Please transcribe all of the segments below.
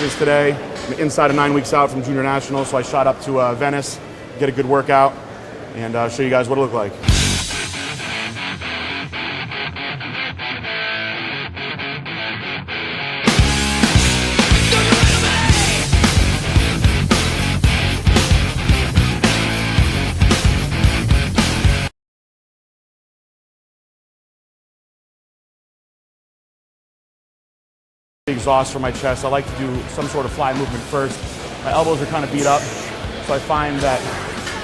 practices today. I'm inside of 9 weeks out from junior nationals, so I shot up to Venice, get a good workout, and show you guys what it looked like. Exhaust for my chest. I like to do some sort of fly movement first. My elbows are kind of beat up, so I find that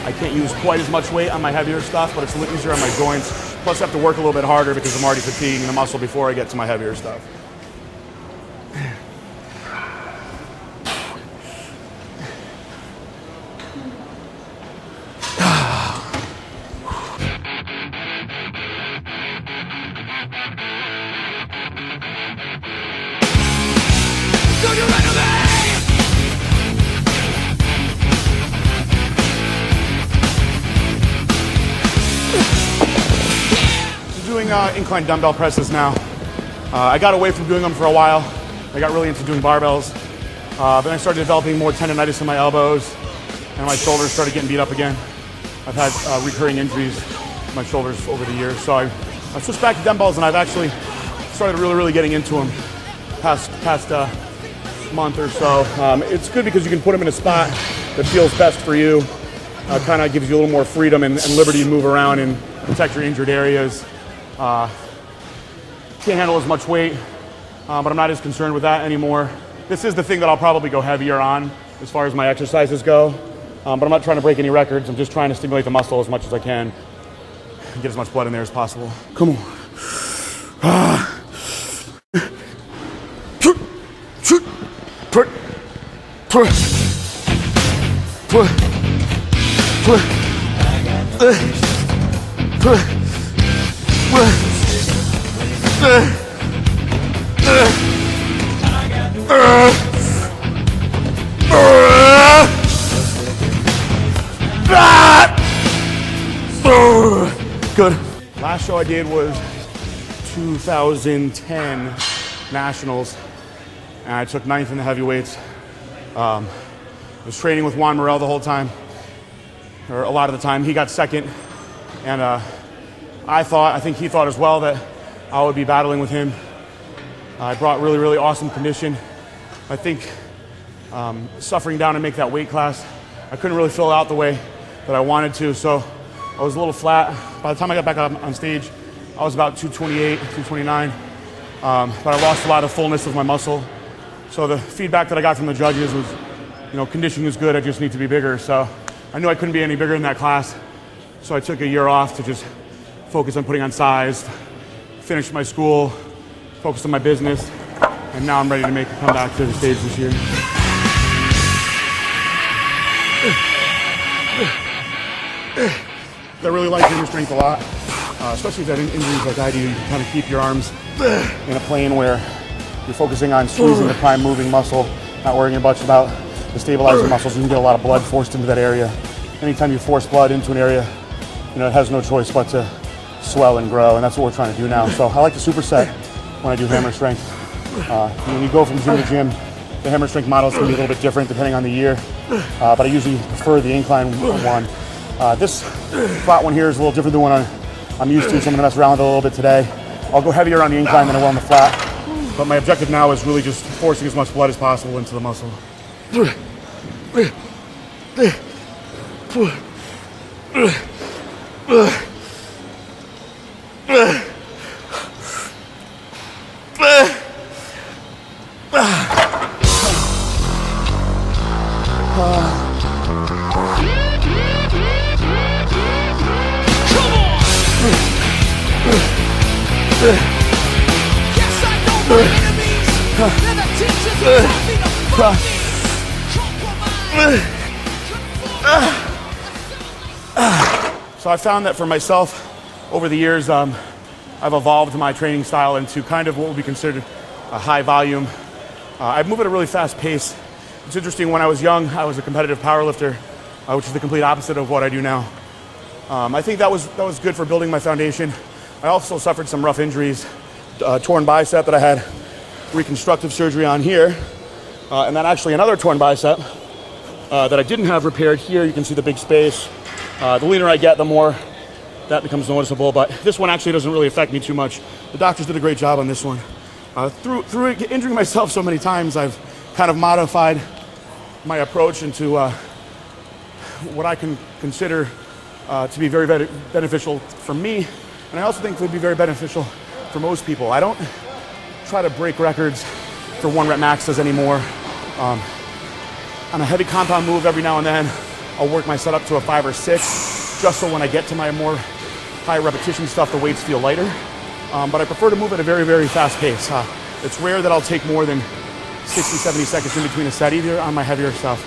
I can't use quite as much weight on my heavier stuff, but it's a little easier on my joints. Plus I have to work a little bit harder because I'm already fatiguing the muscle before I get to my heavier stuff. Doing incline dumbbell presses now. I got away from doing them for a while. I got really into doing barbells. Then I started developing more tendonitis in my elbows, and my shoulders started getting beat up again. I've had recurring injuries to my shoulders over the years, so I switched back to dumbbells, and I've actually started really getting into them past month or so. It's good because you can put them in a spot that feels best for you. Kind of gives you a little more freedom and liberty to move around and protect your injured areas. Can't handle as much weight, but I'm not as concerned with that anymore. This is the thing that I'll probably go heavier on as far as my exercises go, but I'm not trying to break any records. I'm just trying to stimulate the muscle as much as I can and get as much blood in there as possible. Come on. Good. Last show I did was 2010 Nationals, and I took 9th in the heavyweights. I was training with Juan Morel the whole time, or a lot of the time. He got 2nd, and I think he thought as well that I would be battling with him. I brought really awesome condition. I think suffering down to make that weight class, I couldn't really fill it out the way that I wanted to, so I was a little flat. By the time I got back up on stage, I was about 228, 229, but I lost a lot of fullness of my muscle. So the feedback that I got from the judges was, conditioning is good, I just need to be bigger. So I knew I couldn't be any bigger in that class, so I took a year off to just focus on putting on size, finish my school, focus on my business, and now I'm ready to make a comeback to the stage this year. I really like hammer strength a lot, especially if you have injuries like I do. You can kind of keep your arms in a plane where you're focusing on squeezing the prime moving muscle, not worrying much about the stabilizing muscles. You can get a lot of blood forced into that area. Anytime you force blood into an area, it has no choice but to swell and grow, and that's what we're trying to do now. So I like to superset when I do hammer strength. When you go from gym to gym, the hammer strength models can be a little bit different depending on the year, but I usually prefer the incline one. This flat one here is a little different than one I'm used to, so I'm going to mess around with it a little bit today. I'll go heavier on the incline than I will on the flat, but my objective now is really just forcing as much blood as possible into the muscle. So I found that for myself over the years, I've evolved my training style into kind of what would be considered a high volume. I move at a really fast pace. It's interesting, when I was young, I was a competitive powerlifter, which is the complete opposite of what I do now. I think that was good for building my foundation. I also suffered some rough injuries, torn bicep that I had reconstructive surgery on here, And then actually another torn bicep that I didn't have repaired. Here you can see the big space. The leaner I get, the more that becomes noticeable, but this one actually doesn't really affect me too much. The doctors did a great job on this one. Through injuring myself so many times, I've kind of modified my approach into what I can consider to be very beneficial for me, and I also think would be very beneficial for most people. I don't try to break records for 1 rep maxes anymore. On a heavy compound move, every now and then, I'll work my setup to a 5 or 6, just so when I get to my more high repetition stuff, the weights feel lighter. But I prefer to move at a very fast pace. It's rare that I'll take more than 60, 70 seconds in between a set, either on my heavier stuff.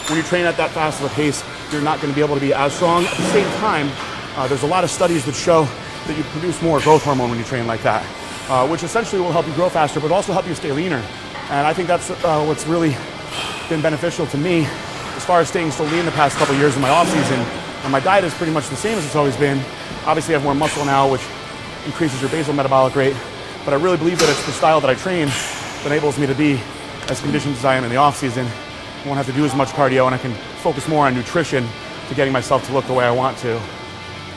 When you train at that fast of a pace, you're not going to be able to be as strong. At the same time, there's a lot of studies that show that you produce more growth hormone when you train like that, which essentially will help you grow faster, but also help you stay leaner. And I think that's what's really been beneficial to me as far as staying so lean the past couple years in my off season. And my diet is pretty much the same as it's always been. Obviously I have more muscle now, which increases your basal metabolic rate, but I really believe that it's the style that I train that enables me to be as conditioned as I am in the off season. I won't have to do as much cardio, and I can focus more on nutrition to getting myself to look the way I want to.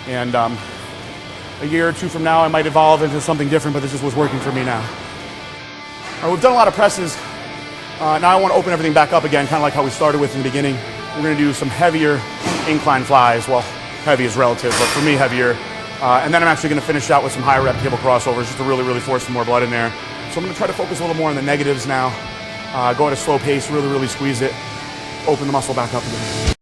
And a year or 2 from now, I might evolve into something different, but this is what's working for me now. We've done a lot of presses. Now I want to open everything back up again, kind of like how we started with in the beginning. We're going to do some heavier incline flies. Well, heavy is relative, but for me, heavier. And then I'm actually going to finish out with some high rep cable crossovers just to really force some more blood in there. So I'm going to try to focus a little more on the negatives now. Go at a slow pace, really squeeze it, open the muscle back up again.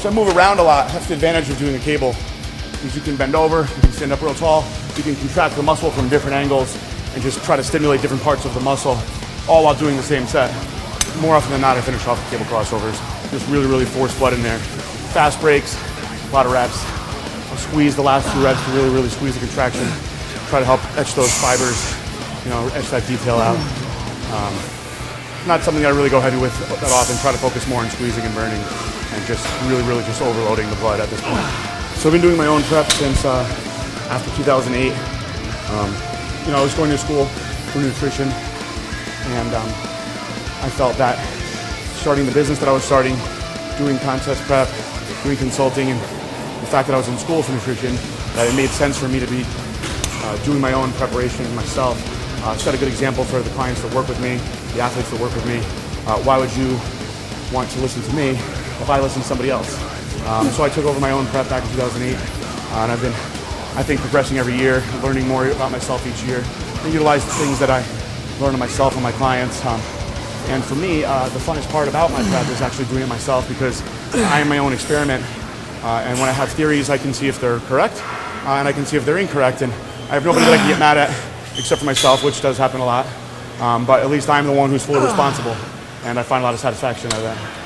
So I move around a lot. That's the advantage of doing a cable. Is you can bend over, you can stand up real tall, you can contract the muscle from different angles and just try to stimulate different parts of the muscle, all while doing the same set. More often than not, I finish off with cable crossovers. Just really force blood in there. Fast breaks, a lot of reps. I'll squeeze the last 2 reps to really squeeze the contraction. Try to help etch those fibers, etch that detail out. Not something I really go heavy with that often. Try to focus more on squeezing and burning, and just really just overloading the blood at this point. So I've been doing my own prep since after 2008. I was going to school for nutrition, and I felt that starting the business that I was starting, doing contest prep, doing consulting, and the fact that I was in school for nutrition, that it made sense for me to be doing my own preparation myself. Set a good example for the clients that work with me, the athletes that work with me. Why would you want to listen to me if I listen to somebody else? So I took over my own prep back in 2008, and I've been, I think, progressing every year, learning more about myself each year, and utilize the things that I learn of myself and my clients. And for me, the funnest part about my prep is actually doing it myself, because I am my own experiment. And when I have theories, I can see if they're correct, and I can see if they're incorrect. And I have nobody that I can get mad at except for myself, which does happen a lot. But at least I'm the one who's fully responsible, and I find a lot of satisfaction out of that.